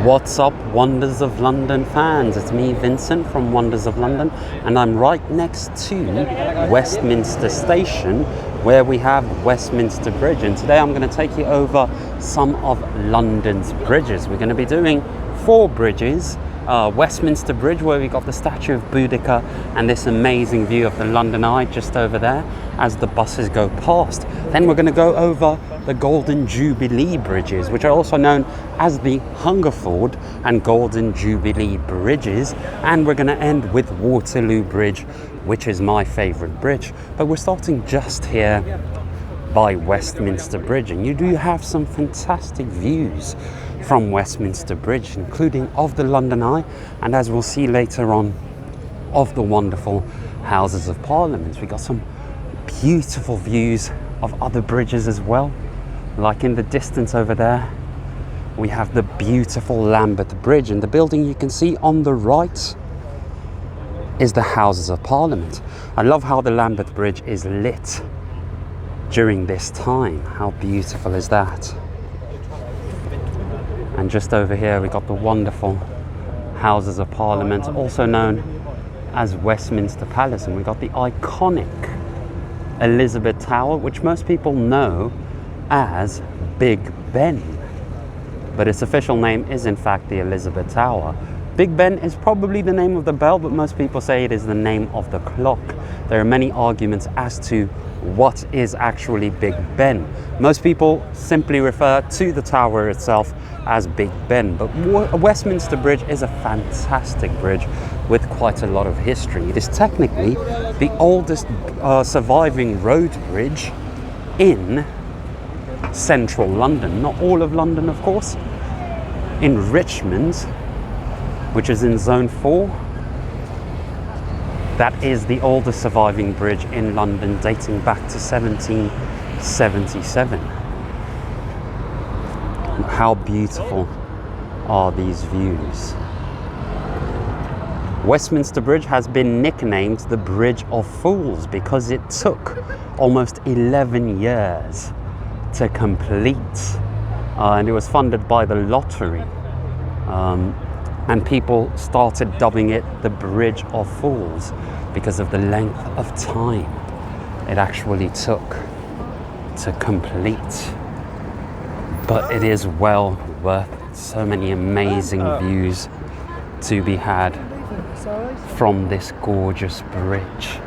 What's up, Wonders of London fans? It's me, Vincent from Wonders of London, and I'm right next to Westminster Station where we have Westminster Bridge. And today I'm going to take you over some of London's bridges. We're going to be doing 4 bridges. Westminster Bridge, where we got the statue of Boudica and this amazing view of the London Eye just over there as the buses go past. Then we're going to go over the Golden Jubilee bridges, which are also known as the Hungerford and Golden Jubilee bridges, and we're going to end with Waterloo Bridge, which is my favorite bridge. But we're starting just here by Westminster Bridge, and you do have some fantastic views from Westminster Bridge, including of the London Eye, and as we'll see later on, of the wonderful Houses of Parliament. We got some beautiful views of other bridges as well, like in the distance over there we have the beautiful Lambeth Bridge, and the building you can see on the right is the Houses of Parliament. I love how the Lambeth Bridge is lit during this time. How beautiful is that? And just over here we got the wonderful Houses of Parliament, also known as Westminster Palace, and we got the iconic Elizabeth Tower, which most people know as Big Ben, but its official name is in fact the Elizabeth Tower. Big Ben is probably the name of the bell, but most people say it is the name of the clock. There are many arguments as to what is actually Big Ben. Most people simply refer to the tower itself as Big Ben, but Westminster Bridge is a fantastic bridge with quite a lot of history. It is technically the oldest surviving road bridge in central London. Not all of London, of course. In Richmond, which is in Zone 4, that is the oldest surviving bridge in London, dating back to 1777. How beautiful are these views? Westminster Bridge has been nicknamed the Bridge of Fools because it took almost 11 years to complete, and it was funded by the lottery, and people started dubbing it the Bridge of Fools because of the length of time it actually took to complete. But it is well worth it. So many amazing views to be had from this gorgeous bridge.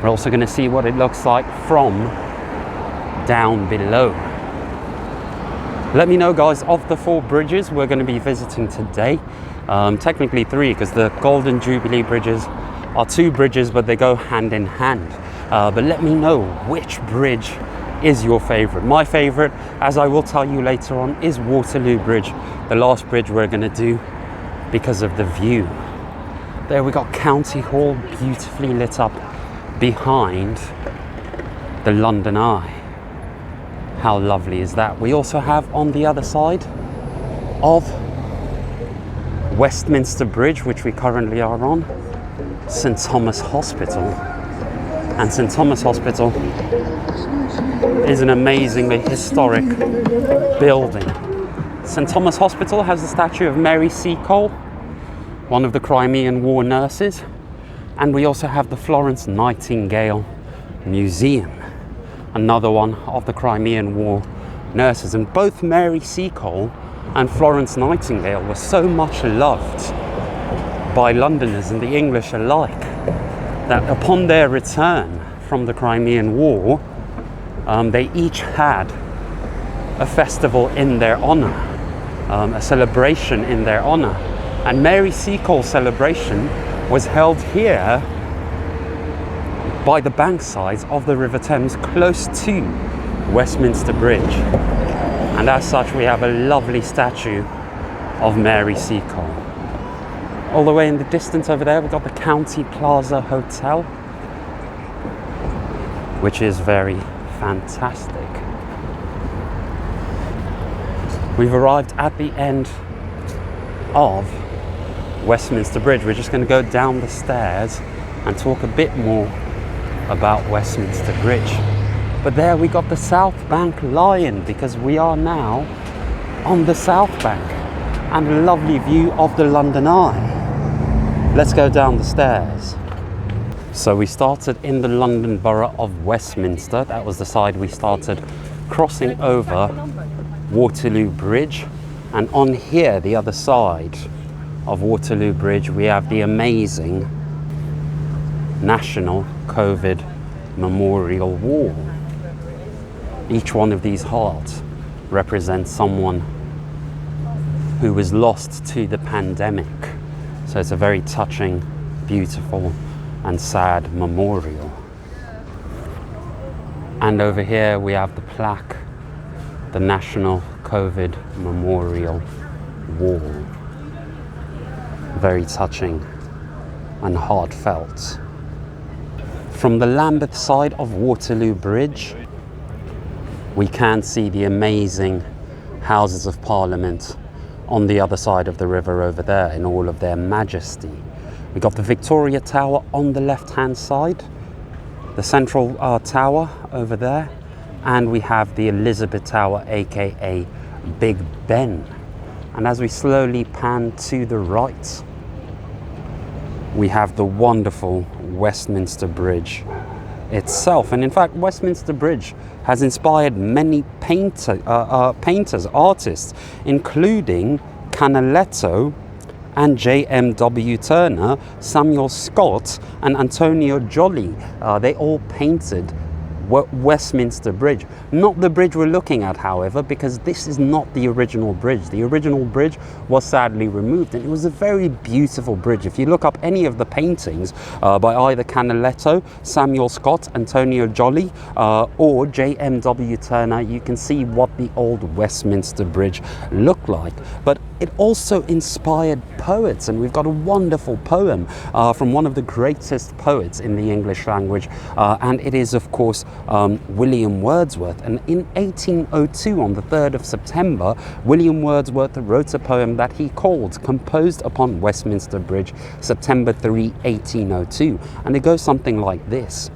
We're also going to see what it looks like from down below. Let me know, guys, of the 4 bridges we're going to be visiting today. Technically 3, because the Golden Jubilee bridges are 2 bridges, but they go hand in hand. But let me know which bridge is your favorite. My favorite, as I will tell you later on, is Waterloo Bridge, the last bridge we're going to do because of the view. There we got County Hall, beautifully lit up behind the London Eye. How lovely is that? We also have on the other side of Westminster Bridge, which we currently are on, St Thomas Hospital. And St Thomas Hospital is an amazingly historic building. St Thomas Hospital has the statue of Mary Seacole, one of the Crimean War nurses, and we also have the Florence Nightingale Museum, another one of the Crimean War nurses. And both Mary Seacole and Florence Nightingale were so much loved by Londoners and the English alike that upon their return from the Crimean War, they each had a festival in their honor, a celebration in their honor. And Mary Seacole's celebration was held here by the banksides of the River Thames, close to Westminster Bridge. And as such, we have a lovely statue of Mary Seacole. All the way in the distance over there, we've got the County Plaza Hotel, which is very fantastic. We've arrived at the end of Westminster Bridge. We're just going to go down the stairs and talk a bit more about Westminster Bridge. But there we got the South Bank Lion, because we are now on the South Bank. and a lovely view of the London Eye. Let's go down the stairs. So we started in the London Borough of Westminster. That was the side we started, crossing over Waterloo Bridge. And on here, the other side of Waterloo Bridge, we have the amazing National COVID Memorial Wall. Each one of these hearts represents someone who was lost to the pandemic. So it's a very touching, beautiful and sad memorial. And over here we have the plaque, the National COVID Memorial Wall. Very touching and heartfelt. From the Lambeth side of Waterloo Bridge, we can see the amazing Houses of Parliament on the other side of the river over there in all of their majesty. We got the Victoria Tower on the left-hand side, the Central Tower over there, and we have the Elizabeth Tower, aka Big Ben. And as we slowly pan to the right, we have the wonderful Westminster Bridge itself. And in fact, Westminster Bridge has inspired many painters, artists, including Canaletto and J.M.W. Turner, Samuel Scott and Antonio Jolly. They all painted Westminster Bridge. Not the bridge we're looking at, however, because this is not the original bridge. The original bridge was sadly removed, and it was a very beautiful bridge. If you look up any of the paintings by either Canaletto, Samuel Scott, Antonio Jolly, or J.M.W. Turner, you can see what the old Westminster Bridge looked like. But it also inspired poets, and we've got a wonderful poem from one of the greatest poets in the English language, and it is, of course, William Wordsworth. And in 1802, on the 3rd of September, William Wordsworth wrote a poem that he called Composed upon Westminster Bridge, September 3, 1802. And it goes something like this.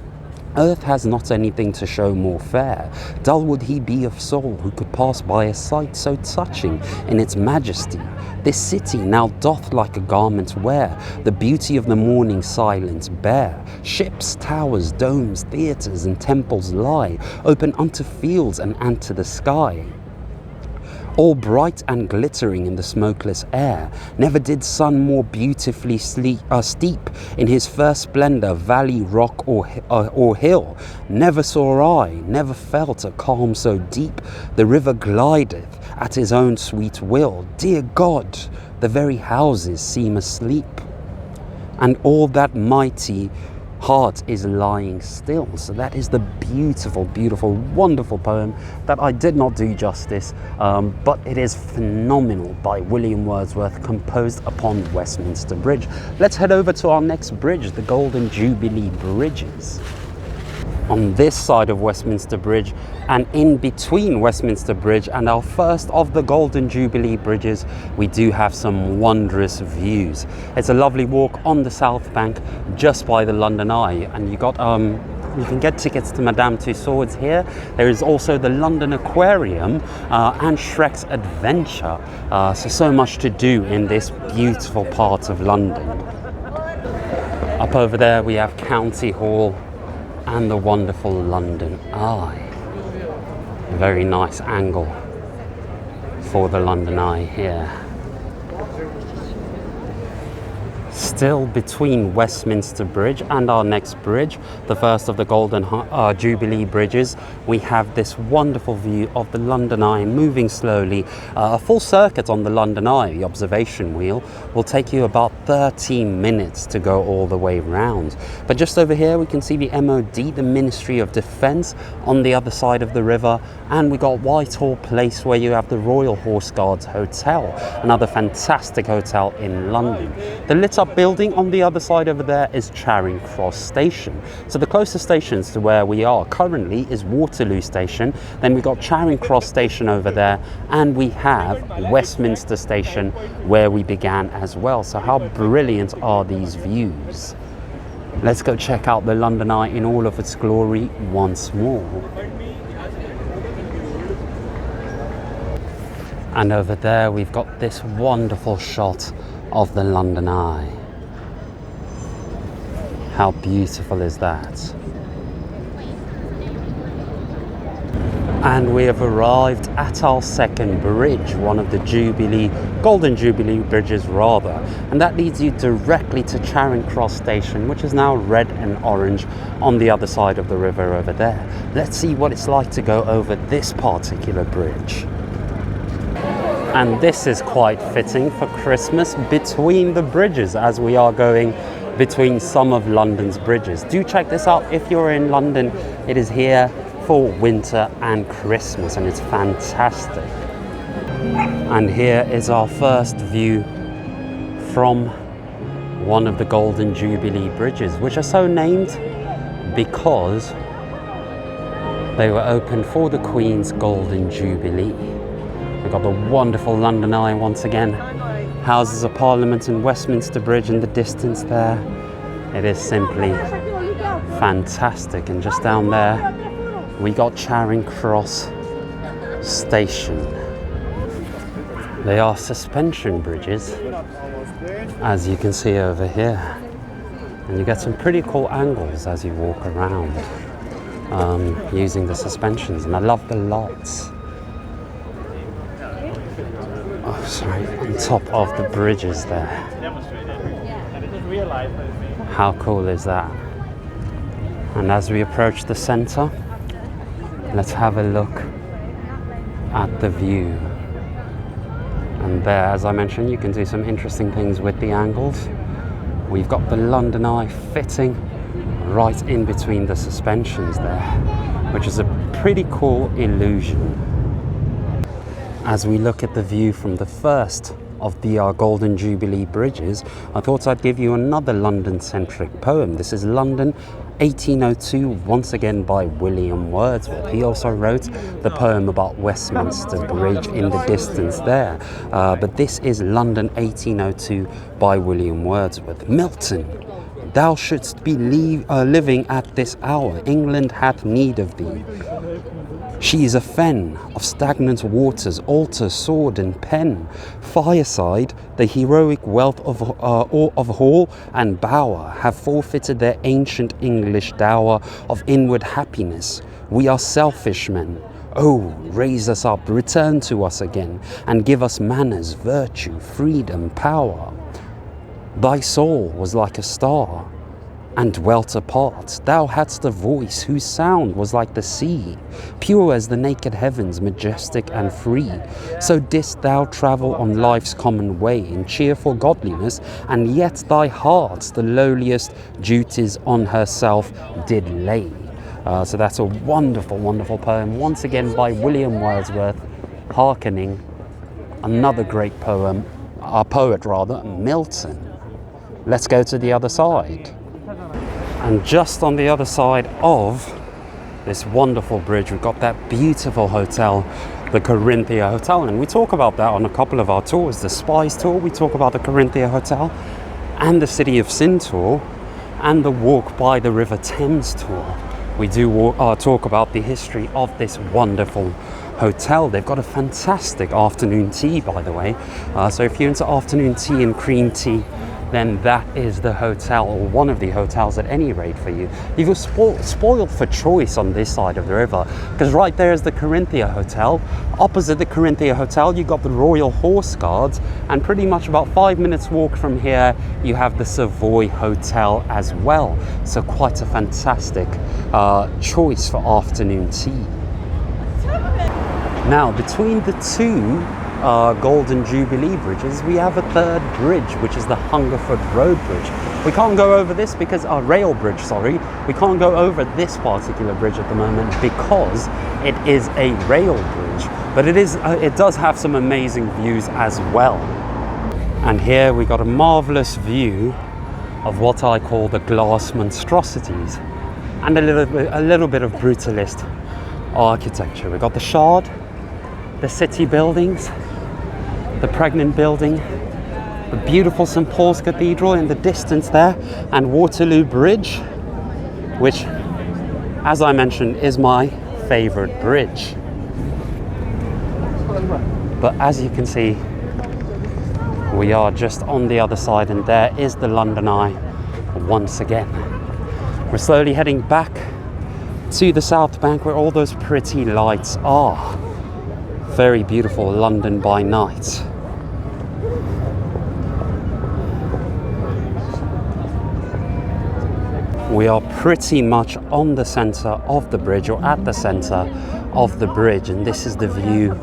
Earth has not anything to show more fair. Dull would he be of soul who could pass by a sight so touching in its majesty. This city now doth like a garment wear the beauty of the morning silence bare. Ships, towers, domes, theatres and temples lie open unto fields and unto the sky. All bright and glittering in the smokeless air. Never did sun more beautifully steep in his first splendour valley, rock or hill. Never saw I, never felt a calm so deep. The river glideth at his own sweet will. Dear God, the very houses seem asleep, and all that mighty heart is lying still. So that is the beautiful, beautiful, wonderful poem that I did not do justice, but it is phenomenal, by William Wordsworth, composed upon Westminster Bridge. Let's head over to our next bridge, the Golden Jubilee Bridges. On this side of Westminster Bridge, and in between Westminster Bridge and our first of the Golden Jubilee Bridges, we do have some wondrous views. It's a lovely walk on the South Bank, just by the London Eye, and you can get tickets to Madame Tussauds here. There is also the London Aquarium and Shrek's Adventure. So much to do in this beautiful part of London. Up over there we have County Hall and the wonderful London Eye. A very nice angle for the London Eye here. Still between Westminster Bridge and our next bridge, the first of the Golden Jubilee Bridges, we have this wonderful view of the London Eye moving slowly. A full circuit on the London Eye, the observation wheel, will take you about 13 minutes to go all the way round. But just over here we can see the MOD, the Ministry of Defence, on the other side of the river, and we got Whitehall Place, where you have the Royal Horse Guards Hotel, another fantastic hotel in London. The lit up building on the other side over there is Charing Cross Station. So the closest stations to where we are currently is Waterloo Station, then we got Charing Cross Station over there, and we have Westminster Station, where we began as well. So how brilliant are these views? Let's go check out the London Eye in all of its glory once more. And over there we've got this wonderful shot of the London Eye. How beautiful is that? And we have arrived at our second bridge, one of the Jubilee, Golden Jubilee bridges rather. And that leads you directly to Charing Cross Station, which is now red and orange on the other side of the river over there. Let's see what it's like to go over this particular bridge. And this is quite fitting for Christmas, between the bridges, as we are going between some of London's bridges. Do check this out if you're in London. It is here for winter and Christmas, and it's fantastic. And here is our first view from one of the Golden Jubilee bridges, which are so named because they were opened for the Queen's Golden Jubilee. We've got the wonderful London Eye once again, Houses of Parliament and Westminster Bridge in the distance there. It is simply fantastic. And just down there we got Charing Cross Station. They are suspension bridges, as you can see over here. And you get some pretty cool angles as you walk around using the suspensions. And I love the lights. Oh, sorry, on top of the bridges there. How cool is that? And as we approach the centre, let's have a look at the view. And there, as I mentioned, you can do some interesting things with the angles. We've got the London Eye fitting right in between the suspensions there, which is a pretty cool illusion. As we look at the view from the first of the Golden Jubilee bridges, I thought I'd give you another London-centric poem. This is London 1802, once again by William Wordsworth. He also wrote the poem about Westminster Bridge in the distance there. But this is London 1802 by William Wordsworth. Milton, thou shouldst be living at this hour. England hath need of thee. She is a fen of stagnant waters, altar, sword and pen. Fireside, the heroic wealth of hall and bower have forfeited their ancient English dower of inward happiness. We are selfish men. Oh, raise us up, return to us again, and give us manners, virtue, freedom, power. Thy soul was like a star, and dwelt apart. Thou hadst a voice whose sound was like the sea, pure as the naked heavens, majestic and free. So didst thou travel on life's common way in cheerful godliness, and yet thy heart the lowliest duties on herself did lay. So that's a wonderful, wonderful poem, once again by William Wordsworth, hearkening another great poet, Milton. Let's go to the other side. And just on the other side of this wonderful bridge, we've got that beautiful hotel, the Corinthia Hotel. And we talk about that on a couple of our tours. The Spies tour, we talk about the Corinthia Hotel, and the City of Sin tour, and the Walk by the River Thames tour. We do talk about the history of this wonderful hotel. They've got a fantastic afternoon tea, by the way. So if you're into afternoon tea and cream tea, then that is the hotel, or one of the hotels at any rate for you. You're spoiled for choice on this side of the river, because right there is the Corinthia Hotel. Opposite the Corinthia Hotel, you've got the Royal Horse Guards, and pretty much about 5 minutes walk from here, you have the Savoy Hotel as well. So quite a fantastic choice for afternoon tea. Now, between the two Golden Jubilee bridges, we have a third bridge, which is the Hungerford Road Bridge. We can't go over this because our rail bridge, sorry, we can't go over this particular bridge at the moment because it is a rail bridge, but it does have some amazing views as well. And here we got a marvelous view of what I call the glass monstrosities and a little bit of brutalist architecture. We got the Shard, the city buildings, the Pregnant Building, the beautiful St Paul's Cathedral in the distance there, and Waterloo Bridge, which, as I mentioned, is my favourite bridge. But as you can see, we are just on the other side, and there is the London Eye once again. We're slowly heading back to the South Bank where all those pretty lights are. Very beautiful London by night. We are pretty much on the centre of the bridge, or at the centre of the bridge, and this is the view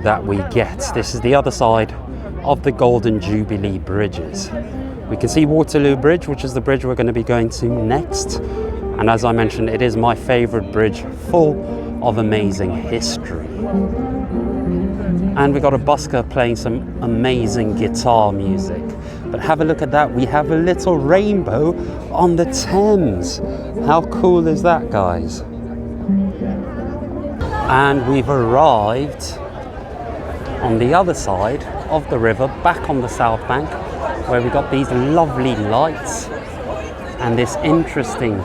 that we get. This is the other side of the Golden Jubilee bridges. We can see Waterloo Bridge, which is the bridge we're going to be going to next. And as I mentioned, it is my favourite bridge, full of amazing history. And we got a busker playing some amazing guitar music. But have a look at that, we have a little rainbow on the Thames. How cool is that, guys? And we've arrived on the other side of the river, back on the South Bank, where we got these lovely lights and this interesting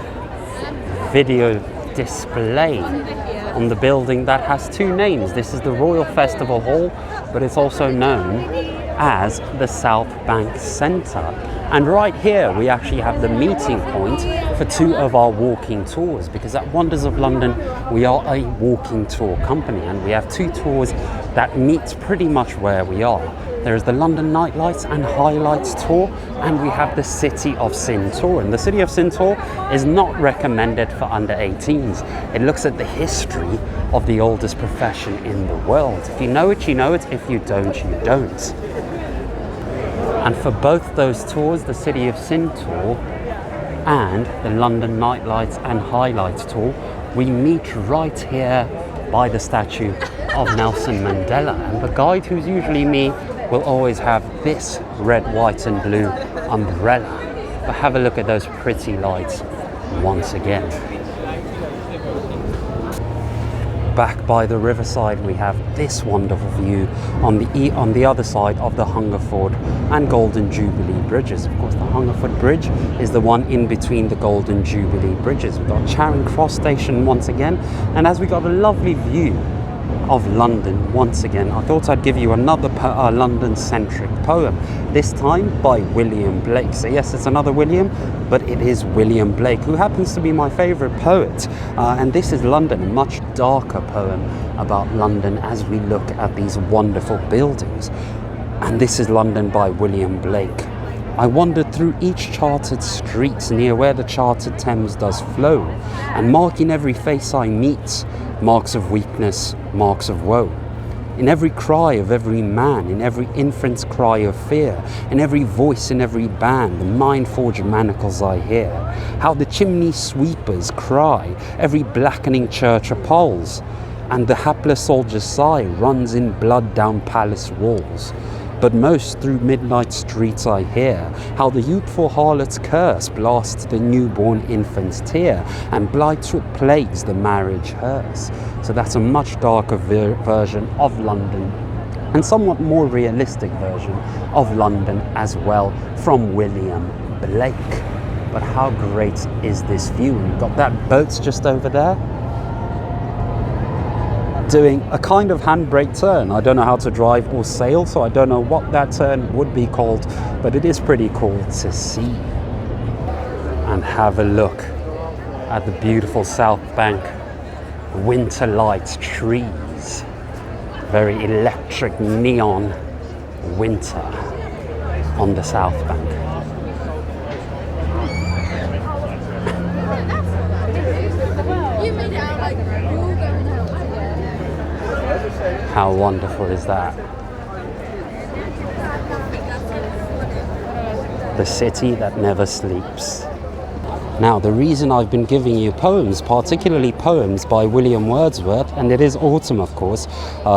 video display on the building that has two names. This is the Royal Festival Hall, but it's also known as the South Bank Centre. And right here we actually have the meeting point for two of our walking tours, because at Wonders of London we are a walking tour company, and we have two tours that meet pretty much where we are. There's the London Nightlights and Highlights tour, and we have the City of Sin tour. And the City of Sin tour is not recommended for under 18s. It looks at the history of the oldest profession in the world. If you know it, you know it. If you don't, you don't. And for both those tours, the City of Sin tour and the London Nightlights and Highlights tour, we meet right here by the statue of Nelson Mandela. And the guide, who's usually me, will always have this red, white and blue umbrella. But have a look at those pretty lights once again. Back by the riverside we have this wonderful view on the other side of the Hungerford and Golden Jubilee bridges. Of course, the Hungerford Bridge is the one in between the Golden Jubilee bridges. We've got Charing Cross Station once again, and as we got a lovely view of London once again, I thought I'd give you another London-centric poem, this time by William Blake. So yes, it's another William, but it is William Blake, who happens to be my favourite poet. And this is London, a much darker poem about London as we look at these wonderful buildings. And this is London by William Blake. I wandered through each chartered street near where the chartered Thames does flow, and marking every face I meet, marks of weakness, marks of woe. In every cry of every man, in every infant's cry of fear, in every voice, in every band, the mind-forged manacles I hear. How the chimney sweepers cry, every blackening church appalls, and the hapless soldier's sigh runs in blood down palace walls. But most through midnight streets I hear how the youthful harlot's curse blasts the newborn infant's tear, and blights with plagues the marriage hearse. So that's a much darker version of London, and somewhat more realistic version of London as well, from William Blake. But how great is this view? We've got that boat just over there, doing a kind of handbrake turn. I don't know how to drive or sail, so I don't know what that turn would be called, but it is pretty cool to see. And have a look at the beautiful South Bank winter lights, trees, very electric neon winter on the South Bank. How wonderful is that? The city that never sleeps. Now, the reason I've been giving you poems, particularly poems by William Wordsworth, and it is autumn of course,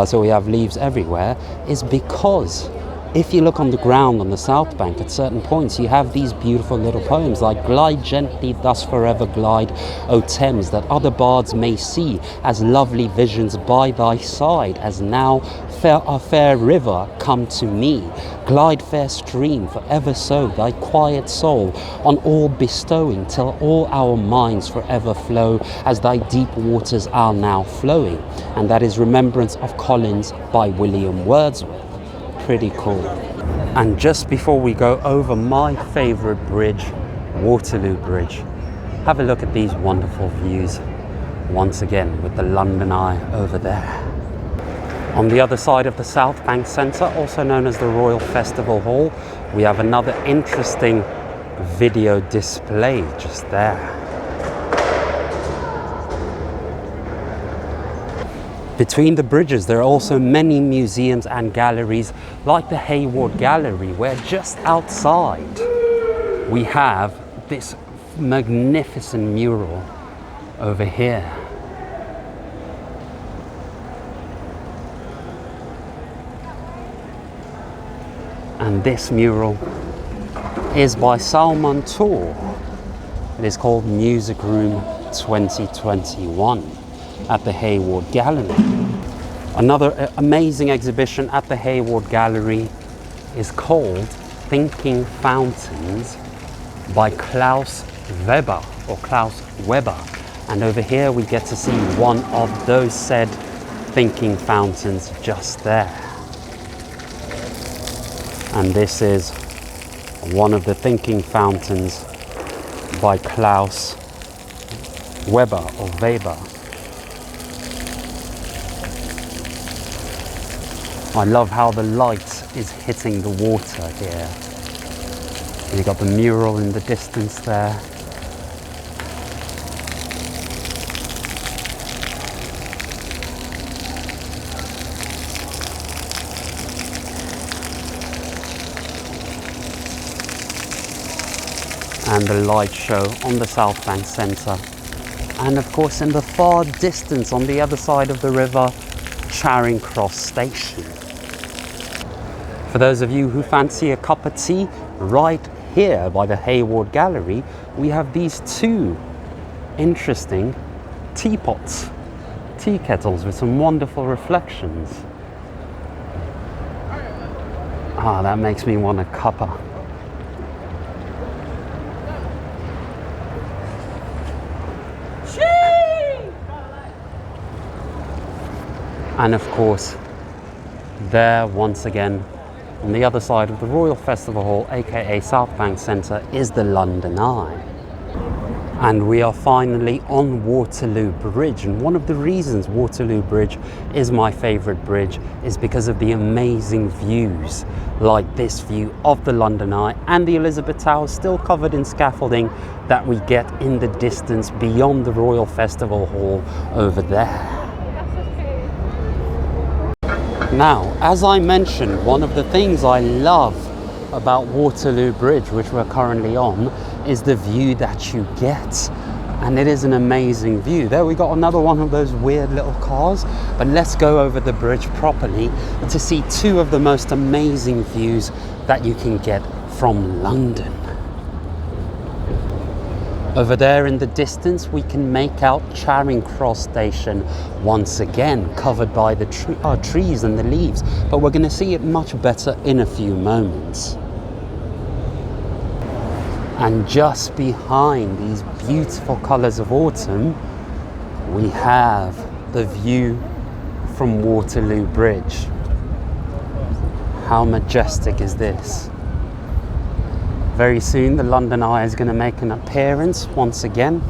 so we have leaves everywhere, is because if you look on the ground on the south bank, at certain points you have these beautiful little poems like "Glide gently, thus forever glide, O Thames, that other bards may see, as lovely visions by thy side, as now a fair river come to me. Glide, fair stream, forever so, thy quiet soul on all bestowing, till all our minds forever flow, as thy deep waters are now flowing." And that is Remembrance of Collins by William Wordsworth. Pretty cool. And just before we go over my favorite bridge, Waterloo Bridge, have a look at these wonderful views once again with the London Eye over there. On the other side of the South Bank Centre, also known as the Royal Festival Hall, we have another interesting video display just there. Between the bridges, there are also many museums and galleries, like the Hayward Gallery, where just outside we have this magnificent mural over here. And this mural is by Salman Tour. It is called Music Room 2021 at the Hayward Gallery. Another amazing exhibition at the Hayward Gallery is called Thinking Fountains by Klaus Weber. And over here we get to see one of those said thinking fountains just there. And this is one of the thinking fountains by Klaus Weber. I love how the light is hitting the water here. You've got the mural in the distance there. And the light show on the South Bank Centre. And of course in the far distance on the other side of the river, Charing Cross Station. For those of you who fancy a cup of tea, right here by the Hayward Gallery, we have these two interesting teapots, tea kettles with some wonderful reflections. Ah, that makes me want a cuppa. And of course, there once again, on the other side of the Royal Festival Hall, aka South Bank Centre, is the London Eye. And we are finally on Waterloo Bridge. And one of the reasons Waterloo Bridge is my favourite bridge is because of the amazing views, like this view of the London Eye and the Elizabeth Tower, still covered in scaffolding, that we get in the distance beyond the Royal Festival Hall over there. Now, as I mentioned, one of the things I love about Waterloo Bridge, which we're currently on, is the view that you get. And it is an amazing view. There we got another one of those weird little cars, but let's go over the bridge properly to see two of the most amazing views that you can get from London. Over there in the distance, we can make out Charing Cross Station once again, covered by the trees and the leaves, but we're going to see it much better in a few moments. And just behind these beautiful colours of autumn, we have the view from Waterloo Bridge. How majestic is this? Very soon the London Eye is going to make an appearance once again,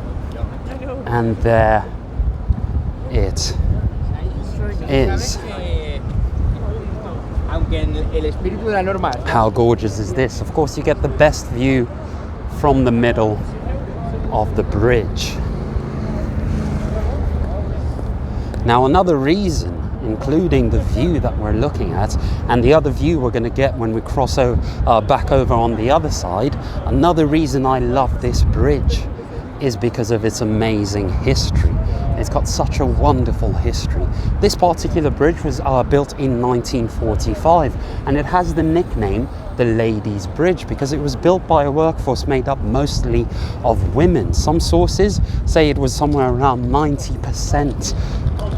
and there it is. How gorgeous is this? Of course, you get the best view from the middle of the bridge. Now, another reason, including the view that we're looking at and the other view we're going to get when we cross back over on the other side, another reason I love this bridge is because of its amazing history. It's got such a wonderful history. This particular bridge was built in 1945, and it has the nickname the Ladies' Bridge because it was built by a workforce made up mostly of women. Some sources say it was somewhere around 90%,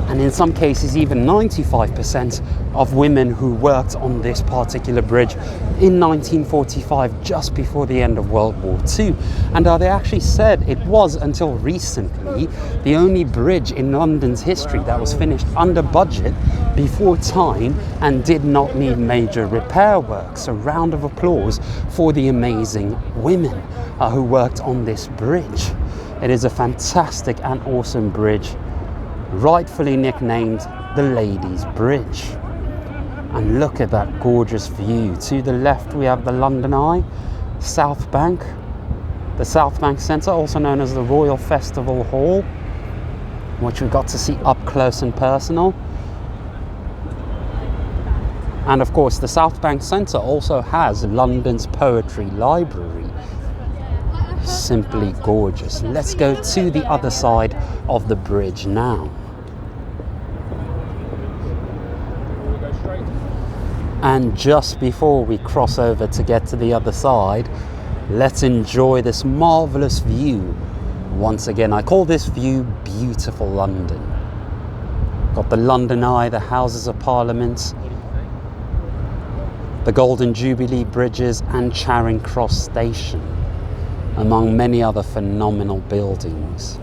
and in some cases even 95% of women who worked on this particular bridge in 1945, just before the end of World War II. And they actually said it was, until recently, the only bridge in London's history that was finished under budget, before time, and did not need major repair work. So round of applause for the amazing women who worked on this bridge. It is a fantastic and awesome bridge, rightfully nicknamed the Ladies' Bridge. And look at that gorgeous view. To the left we have the London Eye, South Bank, the South Bank Centre, also known as the Royal Festival Hall, which we got to see up close and personal. And of course the South Bank Centre also has London's Poetry Library. Simply gorgeous. Let's go to the other side of the bridge now. And just before we cross over to get to the other side, let's enjoy this marvellous view. Once again, I call this view Beautiful London. Got the London Eye, the Houses of Parliament, the Golden Jubilee bridges and Charing Cross Station, among many other phenomenal buildings.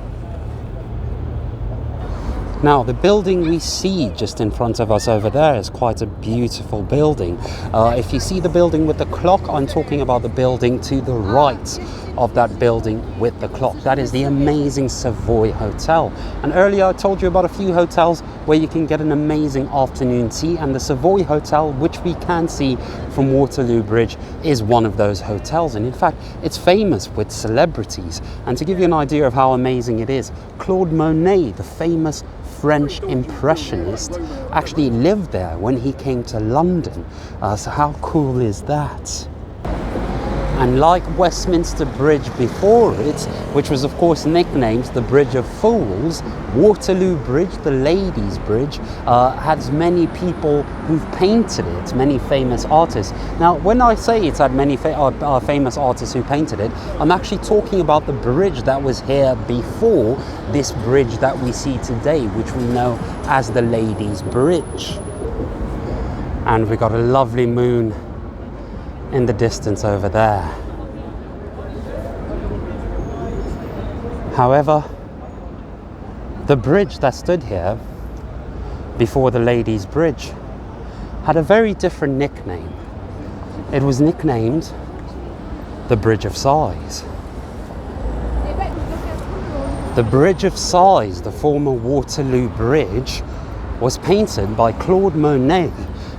Now, the building we see just in front of us over there is quite a beautiful building. If you see the building with the clock, I'm talking about the building to the right of that building with the clock. That is the amazing Savoy Hotel. And earlier I told you about a few hotels where you can get an amazing afternoon tea, and the Savoy Hotel, which we can see from Waterloo Bridge, is one of those hotels. And in fact, it's famous with celebrities. And to give you an idea of how amazing it is, Claude Monet, the famous French impressionist, actually lived there when he came to London. So how cool is that? And like Westminster Bridge before it, which was of course nicknamed the Bridge of Fools, Waterloo Bridge, the Ladies' Bridge, has many people who've painted it, many famous artists. Now, when I say it's had many famous artists who painted it, I'm actually talking about the bridge that was here before this bridge that we see today, which we know as the Ladies' Bridge. And we got a lovely moon in the distance over there. However, the bridge that stood here before the Ladies' Bridge had a very different nickname. It was nicknamed the Bridge of Sighs. The Bridge of Sighs, the former Waterloo Bridge, was painted by Claude Monet,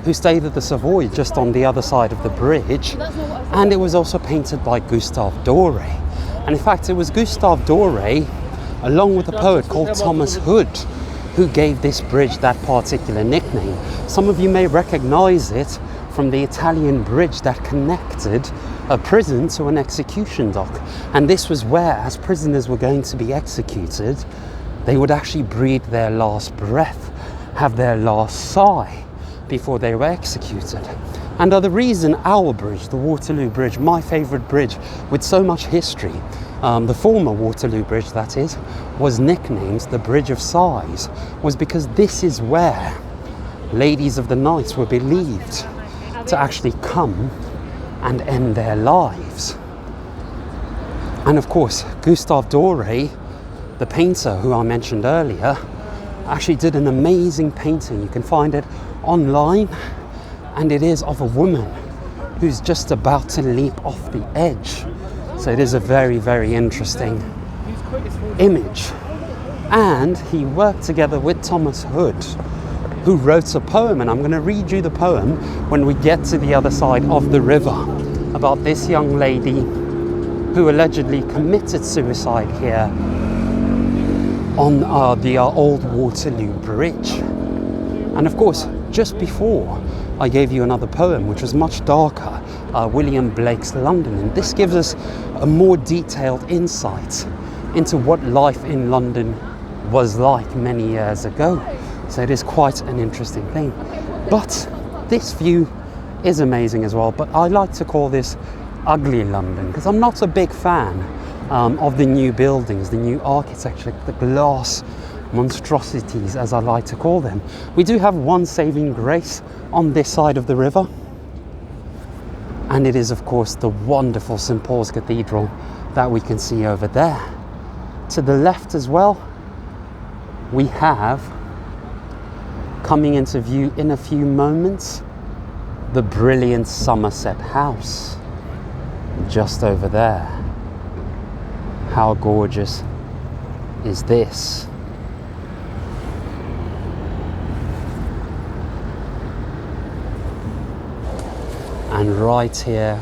who stayed at the Savoy just on the other side of the bridge, and it was also painted by Gustave Doré. And in fact, it was Gustave Doré, along with a poet called Thomas Hood, who gave this bridge that particular nickname. Some of you may recognize it from the Italian bridge that connected a prison to an execution dock. And this was where, as prisoners were going to be executed, they would actually breathe their last breath, have their last sigh, before they were executed. And the reason our bridge, the Waterloo Bridge, my favourite bridge with so much history, the former Waterloo Bridge that is, was nicknamed the Bridge of Sighs, was because this is where ladies of the night were believed to actually come and end their lives. And of course, Gustave Doré, the painter who I mentioned earlier, actually did an amazing painting. You can find it online, and it is of a woman who's just about to leap off the edge. So it is a very, very interesting image. And he worked together with Thomas Hood, who wrote a poem, and I'm going to read you the poem when we get to the other side of the river, about this young lady who allegedly committed suicide here on the old Waterloo Bridge. And of course, just before, I gave you another poem which was much darker, William Blake's London, and this gives us a more detailed insight into what life in London was like many years ago. So it is quite an interesting thing. But this view is amazing as well. But I like to call this ugly London because I'm not a big fan of the new buildings, the new architecture, the glass monstrosities, as I like to call them. We do have one saving grace on this side of the river, and it is of course the wonderful St. Paul's Cathedral that we can see over there. To the left as well, we have, coming into view in a few moments, the brilliant Somerset House just over there. How gorgeous is this? And right here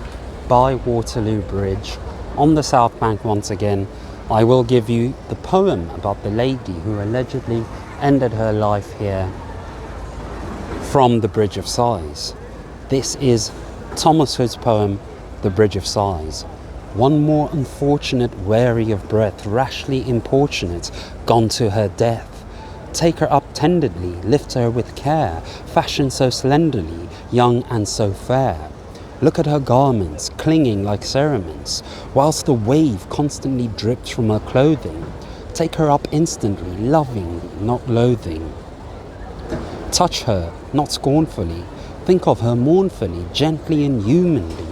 by Waterloo Bridge on the South Bank once again, I will give you the poem about the lady who allegedly ended her life here from the Bridge of Sighs. This is Thomas Hood's poem, The Bridge of Sighs. One more unfortunate, weary of breath, rashly importunate, gone to her death. Take her up tenderly, lift her with care, fashioned so slenderly, young and so fair. Look at her garments, clinging like cerements, whilst the wave constantly drips from her clothing. Take her up instantly, lovingly, not loathing. Touch her, not scornfully, think of her mournfully, gently and humanly.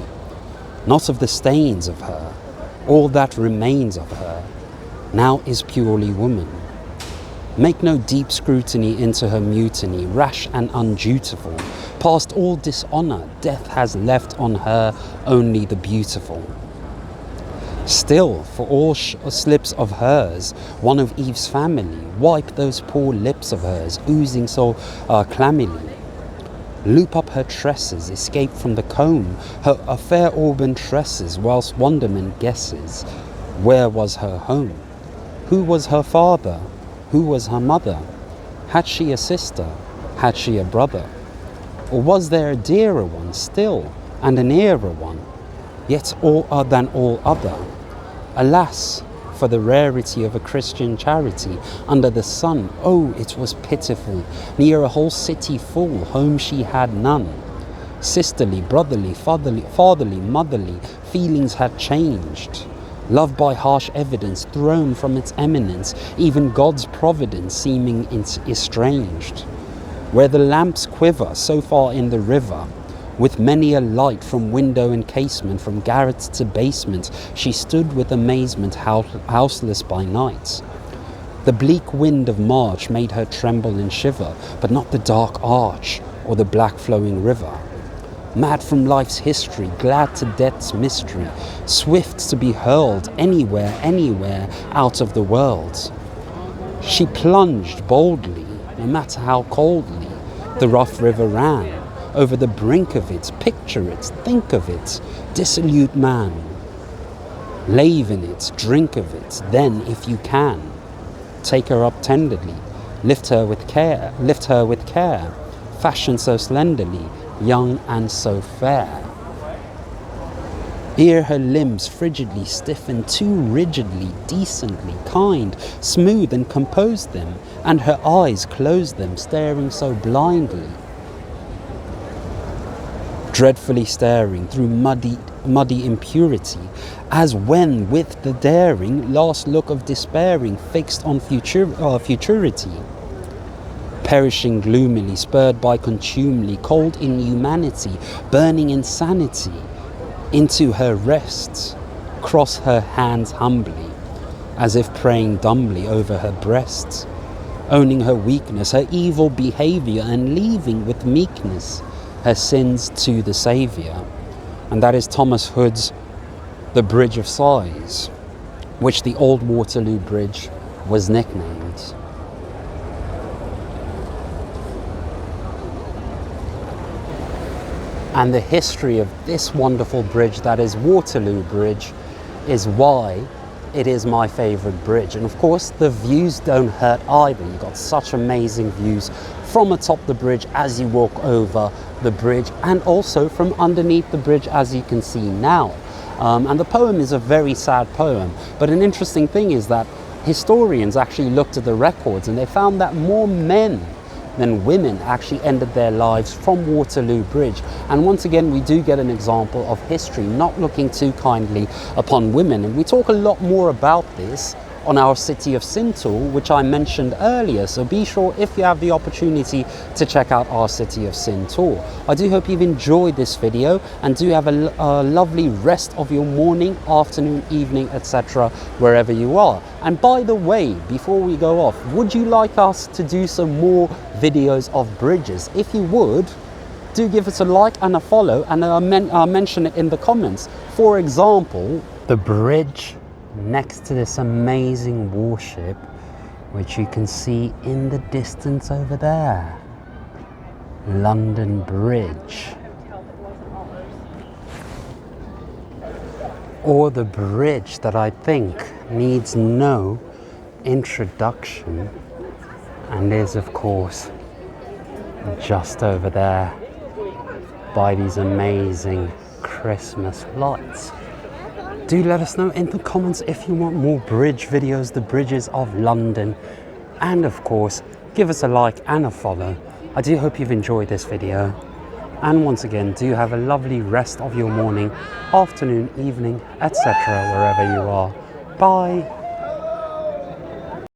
Not of the stains of her, all that remains of her, now is purely woman. Make no deep scrutiny into her mutiny, rash and undutiful. Past all dishonour, death has left on her only the beautiful. Still, for all slips of hers, one of Eve's family, wipe those poor lips of hers, oozing so clammily. Loop up her tresses, escape from the comb, her fair auburn tresses, whilst wonderment guesses, where was her home? Who was her father? Who was her mother? Had she a sister? Had she a brother? Or was there a dearer one still, and a nearer one, yet all than all other? Alas, for the rarity of a Christian charity under the sun, oh, it was pitiful. Near a whole city full, home she had none. Sisterly, brotherly, fatherly, motherly, feelings had changed. Love by harsh evidence thrown from its eminence, even God's providence seeming estranged. Where the lamps quiver so far in the river, with many a light from window and casement, from garret to basement, she stood with amazement houseless by night. The bleak wind of March made her tremble and shiver, but not the dark arch or the black flowing river. Mad from life's history, glad to death's mystery, swift to be hurled anywhere out of the world. She plunged boldly, no matter how coldly the rough river ran. Over the brink of it, picture it, think of it, dissolute man. Lave in it, drink of it, then if you can. Take her up tenderly, lift her with care, fashion so slenderly, young and so fair. Ere her limbs frigidly stiffened, too rigidly, decently, kind, smooth and composed them, and her eyes closed them, staring so blindly. Dreadfully staring through muddy impurity, as when with the daring last look of despairing fixed on futurity. Perishing gloomily, spurred by contumely, cold inhumanity, burning insanity, into her rests, cross her hands humbly, as if praying dumbly over her breasts, owning her weakness, her evil behaviour, and leaving with meekness her sins to the Saviour. And that is Thomas Hood's The Bridge of Sighs, which the old Waterloo Bridge was nicknamed. And the history of this wonderful bridge, that is Waterloo Bridge, is why it is my favourite bridge. And of course, the views don't hurt either. You've got such amazing views from atop the bridge as you walk over the bridge, and also from underneath the bridge, as you can see now. And the poem is a very sad poem, but an interesting thing is that historians actually looked at the records and they found that more men than women actually ended their lives from Waterloo Bridge. And once again, we do get an example of history not looking too kindly upon women. And we talk a lot more about this on our City of Sin tour, which I mentioned earlier. So be sure, if you have the opportunity, to check out our City of Sin tour. I do hope you've enjoyed this video and do have a lovely rest of your morning, afternoon, evening, etc. wherever you are. And by the way, before we go off, would you like us to do some more videos of bridges? If you would, do give us a like and a follow, and I'll mention it in the comments. For example, the bridge next to this amazing warship, which you can see in the distance over there, London Bridge. Or the bridge that I think needs no introduction, and is of course just over there by these amazing Christmas lights. Do let us know in the comments if you want more bridge videos, the bridges of London, and of course give us a like and a follow. I do hope you've enjoyed this video, and once again, do have a lovely rest of your morning, afternoon, evening, etc. wherever you are. Bye.